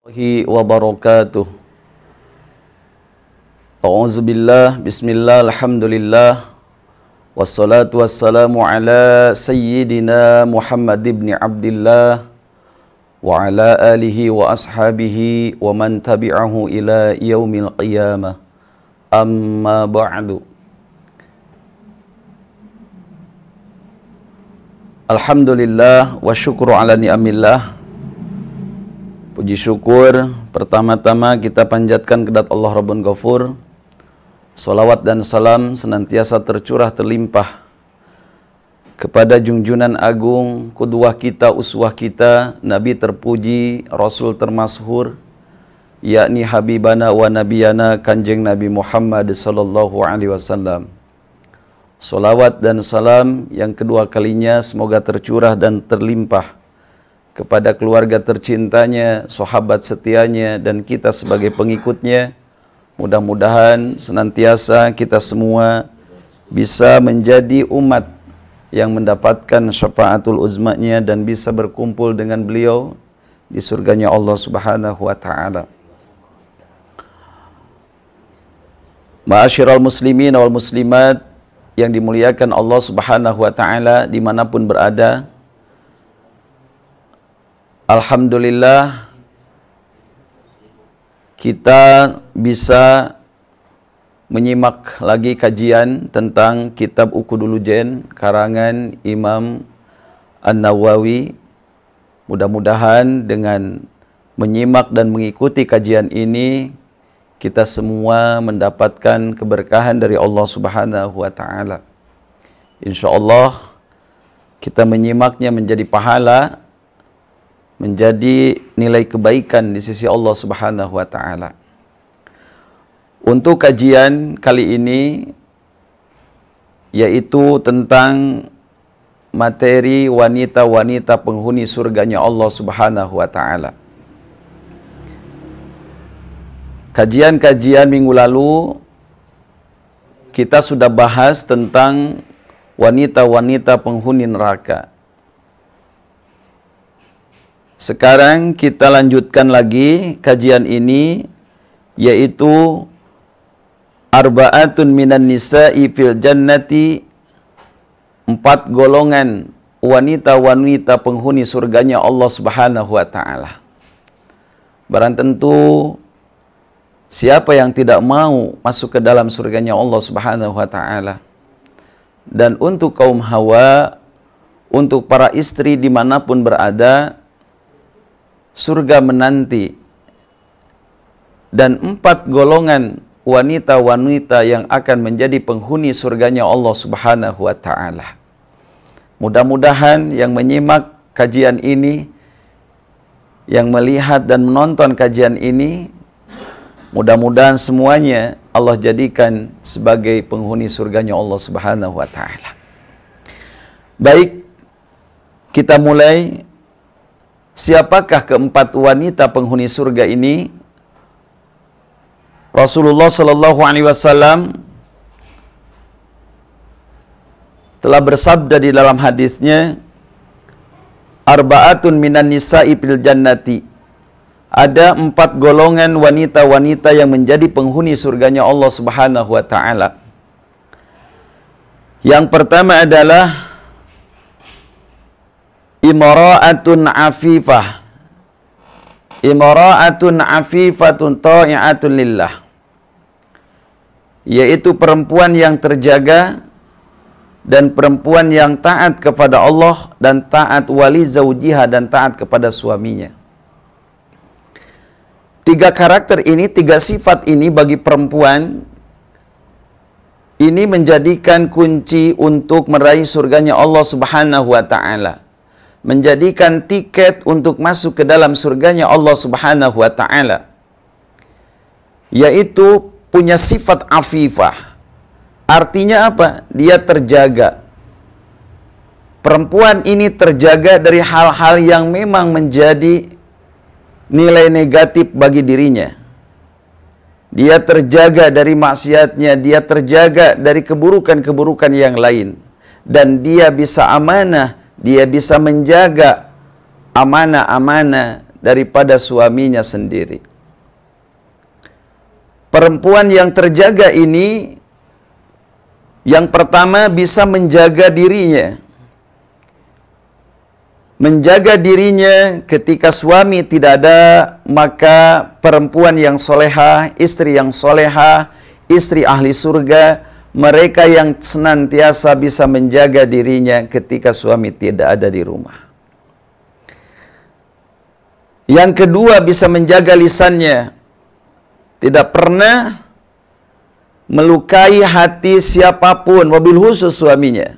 Wabarakatuh. A'udzubillah, bismillah, alhamdulillah, wassalatu wassalamu ala sayyidina Muhammad ibn Abdillah wa ala alihi wa ashabihi wa man tabi'ahu ila yaumil qiyamah. Amma ba'du. Alhamdulillah wa syukru ala ni'amillah. Puji syukur pertama-tama kita panjatkan kepada Allah Rabbun Ghafur. Salawat dan salam senantiasa tercurah terlimpah kepada junjunan agung, qudwah kita, uswah kita, Nabi terpuji, Rasul termasyhur, yakni Habibana wa Nabiyana Kanjeng Nabi Muhammad sallallahu alaihi wasallam. Salawat dan salam yang kedua kalinya semoga tercurah dan terlimpah kepada keluarga tercintanya, sahabat setianya, dan kita sebagai pengikutnya. Mudah-mudahan senantiasa kita semua bisa menjadi umat yang mendapatkan syafaatul uzmanya dan bisa berkumpul dengan beliau di surganya Allah Subhanahu wa ta'ala. Ma'asyiral muslimin wal muslimat yang dimuliakan Allah Subhanahu wa ta'ala dimanapun berada, alhamdulillah kita bisa menyimak lagi kajian tentang kitab Ukudulujen karangan Imam An-Nawawi. Mudah-mudahan dengan menyimak dan mengikuti kajian ini kita semua mendapatkan keberkahan dari Allah Subhanahu wa ta'ala. Insyaallah kita menyimaknya menjadi pahala, menjadi nilai kebaikan di sisi Allah Subhanahu wa ta'ala. Untuk kajian kali ini yaitu tentang materi wanita-wanita penghuni surganya Allah Subhanahu wa ta'ala. Kajian-kajian minggu lalu kita sudah bahas tentang wanita-wanita penghuni neraka. Sekarang kita lanjutkan lagi kajian ini, yaitu arba'atun minan nisa'i fil jannati, 4 golongan wanita-wanita penghuni surganya Allah Subhanahu wa ta'ala. Barang tentu siapa yang tidak mau masuk ke dalam surganya Allah Subhanahu wa ta'ala. Dan untuk kaum Hawa, untuk para istri dimanapun berada, surga menanti. Dan 4 golongan wanita-wanita yang akan menjadi penghuni surganya Allah Subhanahu wa ta'ala. Mudah-mudahan yang menyimak kajian ini, yang melihat dan menonton kajian ini, mudah-mudahan semuanya Allah jadikan sebagai penghuni surganya Allah Subhanahu wa ta'ala. Baik, kita mulai. Siapakah keempat wanita penghuni surga ini? Rasulullah sallallahu alaihi wasallam telah bersabda di dalam hadisnya, arba'atun minan nisa'i fil jannati. Ada 4 golongan wanita-wanita yang menjadi penghuni surganya Allah Subhanahu wa ta'ala. Yang pertama adalah imra'atun afifah. Imra'atun afifatun ta'i'atun lillah, yaitu perempuan yang terjaga dan perempuan yang taat kepada Allah dan taat wali zaujiha dan taat kepada suaminya. 3 karakter ini, 3 sifat ini bagi perempuan ini menjadikan kunci untuk meraih surganya Allah Subhanahu wa ta'ala, menjadikan tiket untuk masuk ke dalam surganya Allah Subhanahu wa ta'ala, yaitu punya sifat afifah. Artinya apa? Dia terjaga. Perempuan ini terjaga dari hal-hal yang memang menjadi nilai negatif bagi dirinya. Dia terjaga dari maksiatnya, dia terjaga dari keburukan-keburukan yang lain, dan dia bisa amanah, dia bisa menjaga amanah-amanah daripada suaminya sendiri. Perempuan yang terjaga ini, yang pertama bisa menjaga dirinya. Menjaga dirinya ketika suami tidak ada, maka perempuan yang solehah, istri yang solehah, istri ahli surga, mereka yang senantiasa bisa menjaga dirinya ketika suami tidak ada di rumah. Yang kedua, bisa menjaga lisannya. Tidak pernah melukai hati siapapun, wabil khusus suaminya.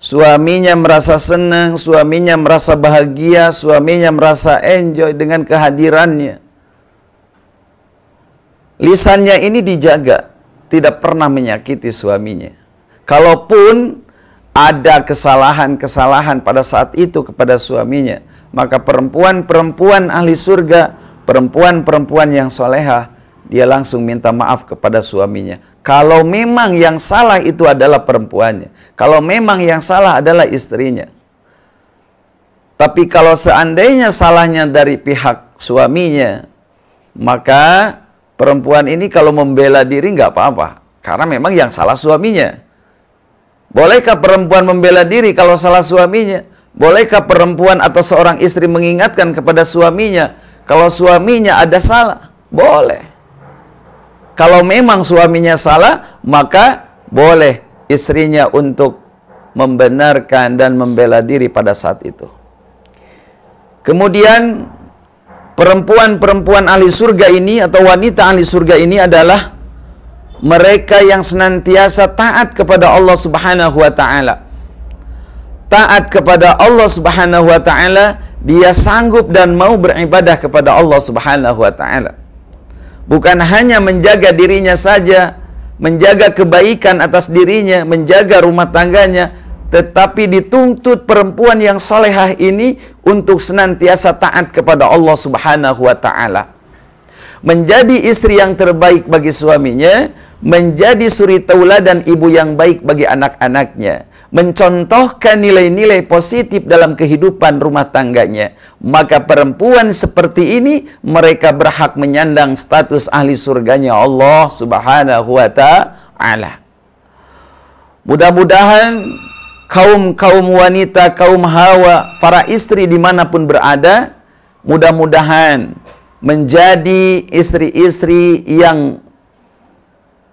Suaminya merasa senang, suaminya merasa bahagia, suaminya merasa enjoy dengan kehadirannya. Lisannya ini dijaga, tidak pernah menyakiti suaminya. Kalaupun ada kesalahan-kesalahan pada saat itu kepada suaminya, maka perempuan-perempuan ahli surga, perempuan-perempuan yang solehah, dia langsung minta maaf kepada suaminya. Kalau memang yang salah itu adalah perempuannya, kalau memang yang salah adalah istrinya. Tapi kalau seandainya salahnya dari pihak suaminya, maka perempuan ini kalau membela diri nggak apa-apa, karena memang yang salah suaminya. Bolehkah perempuan membela diri kalau salah suaminya? Bolehkah perempuan atau seorang istri mengingatkan kepada suaminya kalau suaminya ada salah? Boleh. Kalau memang suaminya salah, maka boleh istrinya untuk membenarkan dan membela diri pada saat itu. Kemudian perempuan-perempuan ahli surga ini atau wanita ahli surga ini adalah mereka yang senantiasa taat kepada Allah Subhanahu wa taala. Taat kepada Allah Subhanahu wa taala, dia sanggup dan mau beribadah kepada Allah Subhanahu wa taala. Bukan hanya menjaga dirinya saja, menjaga kebaikan atas dirinya, menjaga rumah tangganya, tetapi dituntut perempuan yang salehah ini untuk senantiasa taat kepada Allah Subhanahu wa taala. Menjadi istri yang terbaik bagi suaminya, menjadi suri tauladan ibu yang baik bagi anak-anaknya, mencontohkan nilai-nilai positif dalam kehidupan rumah tangganya. Maka perempuan seperti ini, mereka berhak menyandang status ahli surganya Allah Subhanahu wa ta'ala. Mudah-mudahan kaum wanita, kaum hawa, para istri dimanapun berada, mudah-mudahan menjadi istri-istri yang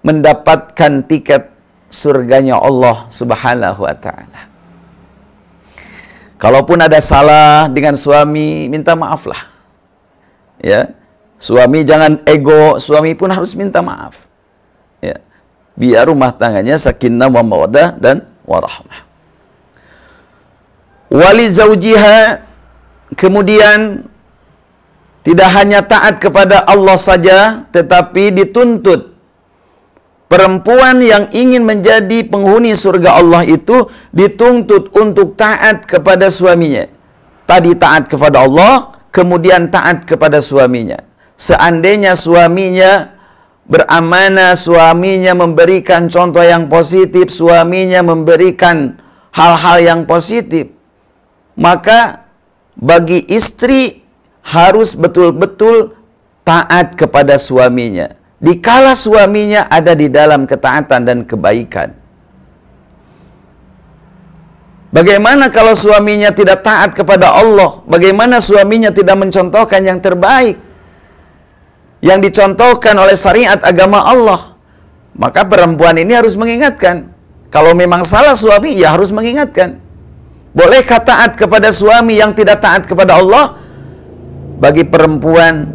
mendapatkan tiket surganya Allah Subhanahu wa ta'ala. Kalaupun ada salah dengan suami, minta maaflah. Ya. Suami jangan ego, suami pun harus minta maaf. Ya. Biar rumah tangganya sakinah wa mawaddah dan warahmah. Wali zaujiha, kemudian tidak hanya taat kepada Allah saja, tetapi dituntut perempuan yang ingin menjadi penghuni surga Allah itu dituntut untuk taat kepada suaminya. Tadi taat kepada Allah, kemudian taat kepada suaminya. Seandainya suaminya beramanah, suaminya memberikan contoh yang positif, suaminya memberikan hal-hal yang positif, maka bagi istri harus betul-betul taat kepada suaminya. Dikala suaminya ada di dalam ketaatan dan kebaikan. Bagaimana kalau suaminya tidak taat kepada Allah? Bagaimana suaminya tidak mencontohkan yang terbaik yang dicontohkan oleh syariat agama Allah? Maka perempuan ini harus mengingatkan. Kalau memang salah suami, ya harus mengingatkan. Bolehkah taat kepada suami yang tidak taat kepada Allah? Bagi perempuan,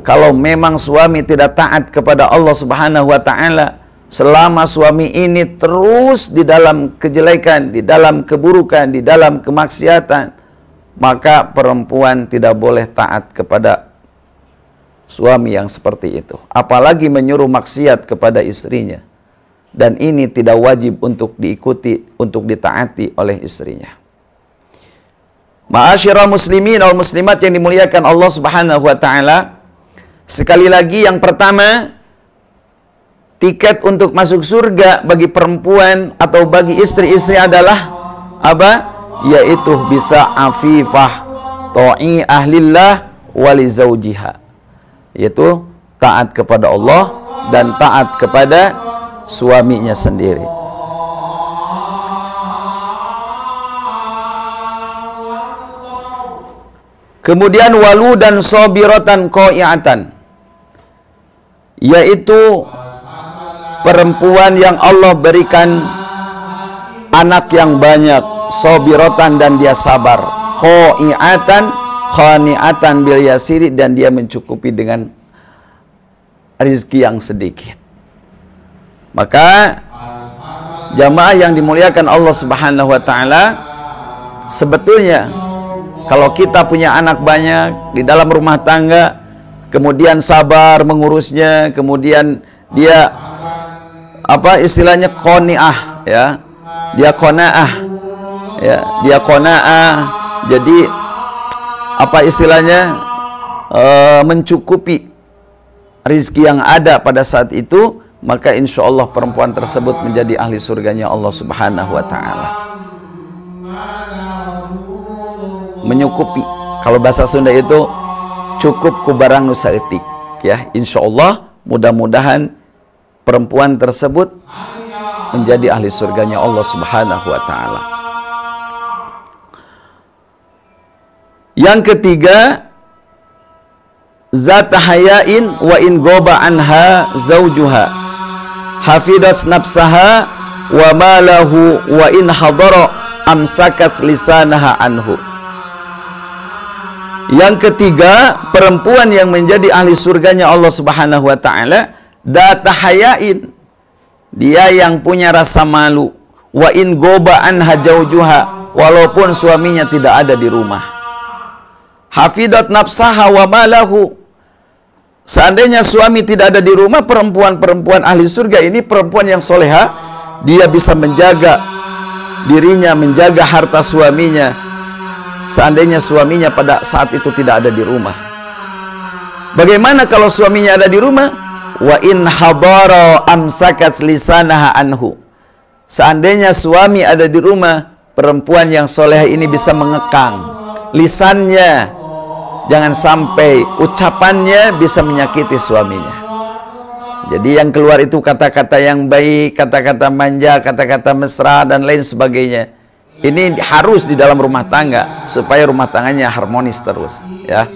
kalau memang suami tidak taat kepada Allah Subhanahu wa ta'ala, selama suami ini terus di dalam kejelekan, di dalam keburukan, di dalam kemaksiatan, maka perempuan tidak boleh taat kepada suami yang seperti itu. Apalagi menyuruh maksiat kepada istrinya. Dan ini tidak wajib untuk diikuti, untuk ditaati oleh istrinya. Ma'asyiral muslimin wal muslimat yang dimuliakan Allah Subhanahu wa ta'ala, sekali lagi yang pertama, tiket untuk masuk surga bagi perempuan atau bagi istri-istri adalah apa? Yaitu bisa afifah, ta'i ahlillah wali zaujiha, yaitu taat kepada Allah dan taat kepada suaminya sendiri. Kemudian waludan sabiratan qai'atan, yaitu perempuan yang Allah berikan anak yang banyak, sabiratan dan dia sabar, qai'atan khani'atan bil yasiri dan dia mencukupi dengan rezeki yang sedikit. Maka jamaah yang dimuliakan Allah Subhanahu wa taala, sebetulnya kalau kita punya anak banyak di dalam rumah tangga, kemudian sabar mengurusnya, kemudian dia apa istilahnya qani'ah, ya, dia qanaah, ya, dia qanaah, jadi apa istilahnya mencukupi rezeki yang ada pada saat itu, maka insya Allah perempuan tersebut menjadi ahli surganya Allah Subhanahu wa taala. Menyukupi, kalau bahasa Sunda itu cukup ku barang nu saeutik, ya. Insya Allah mudah-mudahan perempuan tersebut menjadi ahli surganya Allah Subhanahu wa taala. Yang ketiga, zat hayain wa in goba anha zaujuha hafidas nafsaha wa malahu wa in hadara amsakat lisanaha anhu. Yang ketiga, perempuan yang menjadi ahli surganya Allah Subhanahu wa taala, data hayain, dia yang punya rasa malu, wa in goba anha zaujuha, walaupun suaminya tidak ada di rumah. Hafidat nafsaha wa malahu, seandainya suami tidak ada di rumah, perempuan-perempuan ahli surga ini perempuan yang soleha, dia bisa menjaga dirinya, menjaga harta suaminya, seandainya suaminya pada saat itu tidak ada di rumah. Bagaimana kalau suaminya ada di rumah? Wa in hadara amsakat lisanaha anhu, seandainya suami ada di rumah, perempuan yang soleha ini bisa mengekang lisannya, jangan sampai ucapannya bisa menyakiti suaminya. Jadi yang keluar itu kata-kata yang baik, kata-kata manja, kata-kata mesra dan lain sebagainya. Ini harus di dalam rumah tangga supaya rumah tangganya harmonis terus, ya.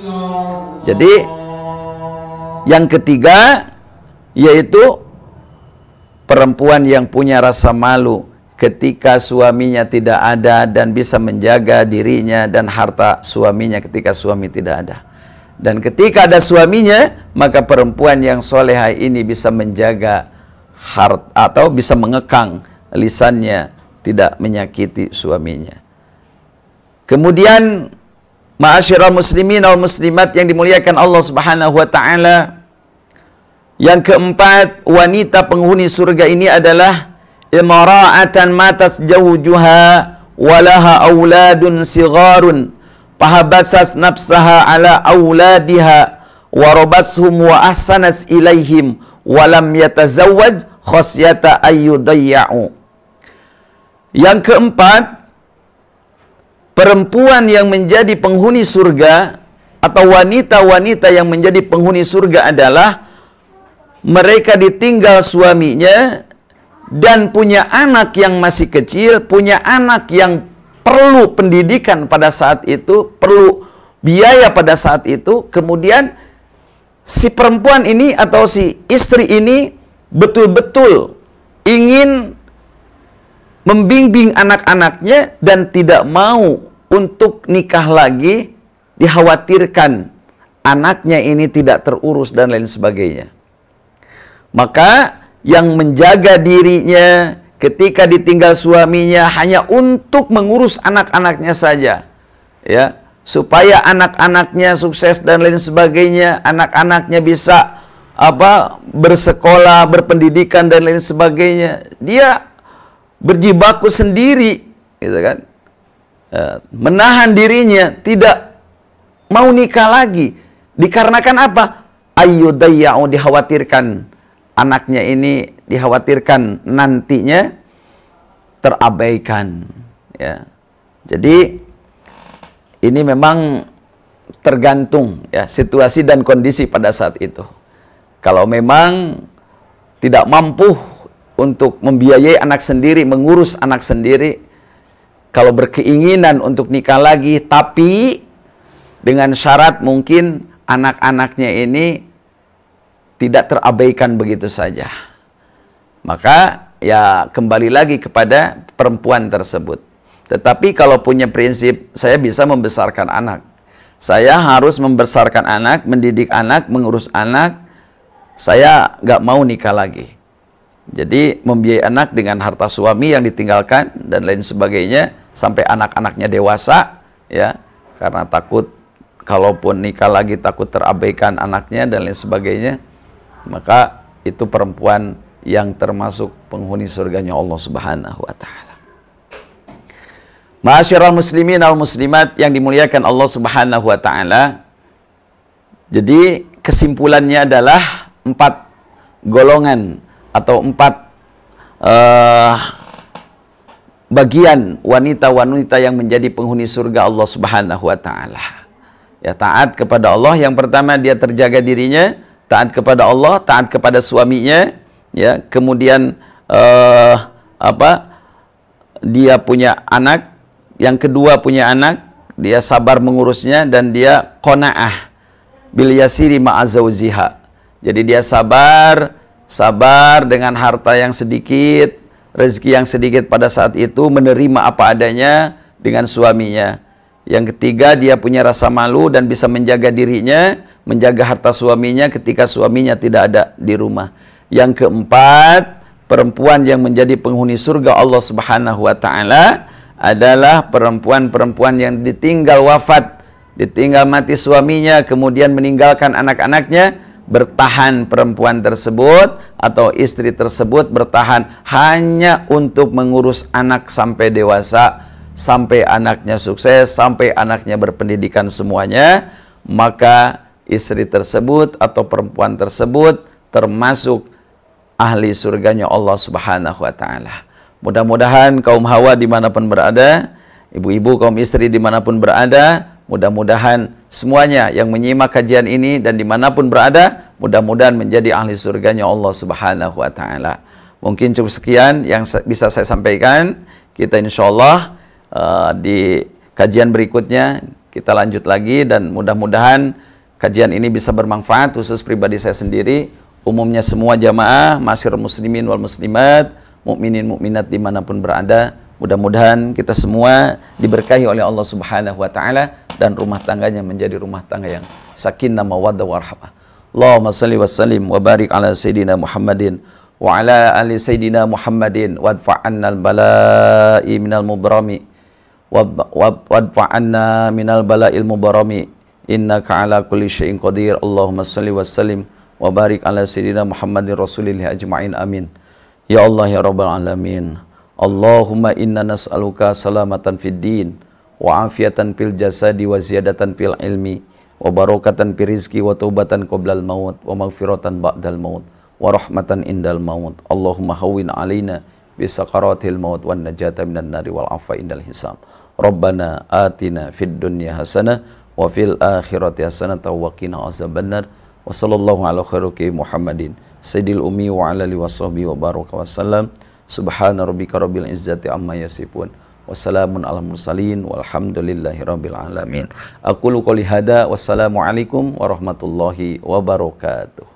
Jadi yang ketiga yaitu perempuan yang punya rasa malu ketika suaminya tidak ada dan bisa menjaga dirinya dan harta suaminya ketika suami tidak ada. Dan ketika ada suaminya, maka perempuan yang solehah ini bisa menjaga harta atau bisa mengekang lisannya, tidak menyakiti suaminya. Kemudian ma'asyiral muslimin wal muslimat yang dimuliakan Allah Subhanahu wa taala, yang keempat, wanita penghuni surga ini adalah imra'atan matas zawjuha walaha auladun sigharun fahabasas nafsaha ala auladiha warabashum wa ahsanas ilaihim walam yatazawwaj khasyata ayyudayya'u. Yang keempat, perempuan yang menjadi penghuni surga atau wanita-wanita yang menjadi penghuni surga adalah mereka ditinggal suaminya dan punya anak yang masih kecil, punya anak yang perlu pendidikan pada saat itu, perlu biaya pada saat itu. Kemudian si perempuan ini atau si istri ini betul-betul ingin membimbing anak-anaknya dan tidak mau untuk nikah lagi, dikhawatirkan anaknya ini tidak terurus dan lain sebagainya. Maka yang menjaga dirinya ketika ditinggal suaminya hanya untuk mengurus anak-anaknya saja, ya, supaya anak-anaknya sukses dan lain sebagainya, anak-anaknya bisa bersekolah, berpendidikan dan lain sebagainya. Dia berjibaku sendiri, gitu kan, menahan dirinya, tidak mau nikah lagi, dikarenakan apa? Ayyudayya'u, dikhawatirkan anaknya ini, dikhawatirkan nantinya terabaikan, ya. Jadi ini memang tergantung ya situasi dan kondisi pada saat itu. Kalau memang tidak mampu untuk membiayai anak sendiri, mengurus anak sendiri, kalau berkeinginan untuk nikah lagi, tapi dengan syarat mungkin anak-anaknya ini tidak terabaikan begitu saja, maka ya kembali lagi kepada perempuan tersebut. Tetapi kalau punya prinsip, saya bisa membesarkan anak, saya harus membesarkan anak, mendidik anak, mengurus anak, saya nggak mau nikah lagi. Jadi membiayai anak dengan harta suami yang ditinggalkan dan lain sebagainya sampai anak-anaknya dewasa, ya, karena takut kalaupun nikah lagi takut terabaikan anaknya dan lain sebagainya, maka itu perempuan yang termasuk penghuni surganya Allah Subhanahu wa taala. Ma'asyiral muslimin wal muslimat yang dimuliakan Allah Subhanahu wa taala. Jadi kesimpulannya adalah 4 golongan atau 4 bagian wanita-wanita yang menjadi penghuni surga Allah Subhanahu wa taala. Ya, taat kepada Allah yang pertama, dia terjaga dirinya, taat kepada Allah, taat kepada suaminya, ya. Kemudian dia punya anak, yang kedua punya anak, dia sabar mengurusnya dan dia qanaah bil yasiri ma'azauziha. Jadi dia sabar dengan harta yang sedikit, rezeki yang sedikit pada saat itu, menerima apa adanya dengan suaminya. Yang ketiga, dia punya rasa malu dan bisa menjaga dirinya, menjaga harta suaminya ketika suaminya tidak ada di rumah. Yang keempat, perempuan yang menjadi penghuni surga Allah Subhanahu wa taala adalah perempuan-perempuan yang ditinggal wafat, ditinggal mati suaminya, kemudian meninggalkan anak-anaknya. Bertahan perempuan tersebut atau istri tersebut bertahan hanya untuk mengurus anak sampai dewasa, sampai anaknya sukses, sampai anaknya berpendidikan semuanya, maka istri tersebut atau perempuan tersebut termasuk ahli surganya Allah Subhanahu wa taala. Mudah-mudahan kaum hawa dimanapun berada, ibu-ibu kaum istri dimanapun berada, mudah-mudahan semuanya yang menyimak kajian ini dan dimanapun berada, mudah-mudahan menjadi ahli surganya Allah Subhanahu wa ta'ala. Mungkin cukup sekian yang bisa saya sampaikan. Kita insya Allah di kajian berikutnya kita lanjut lagi, dan mudah-mudahan kajian ini bisa bermanfaat khusus pribadi saya sendiri, umumnya semua jamaah, masyarakat muslimin wal muslimat, mukminin mukminat dimanapun berada. Mudah-mudahan kita semua diberkahi oleh Allah Subhanahu wa taala dan rumah tangganya menjadi rumah tangga yang sakinah mawaddah warahmah. Allahumma shalli wa sallim wa barik ala sayyidina Muhammadin wa ala ali sayyidina Muhammadin wadfa'anna al-bala'i minal mubarami wadfa'anna minal bala'il mubarami innaka ala kulli syai'in qadir. Allahumma shalli wa sallim wa barik ala sayyidina Muhammadin rasulillah ajma'in amin. Ya Allah ya rabbal alamin. Allahumma inna nas'aluka salamatan fid din wa afiatan fil jasadi wa ziyadatan fil ilmi wa barakatan fil rizqi wa taubatan qoblal maut wa maghfiratan ba'dal maut wa rahmatan indal maut. Allahumma hawwin alaina bi sakaratil maut wan najata minan nari wal afa indal hisab. Rabbana atina fid dunya hasanah wa fil akhirati hasanah wa qina azabannar. Wa sallallahu ala khairuki Muhammadin sayyidil ummi wa ala alihi washabbihi wa baraka wasallam. Subhana rabbika rabbil izzati amma yasifun. Wassalamun ala mursalin walhamdulillahi rabbil alamin. Aqulu qouli hada wassalamu alaikum warahmatullahi wabarakatuh.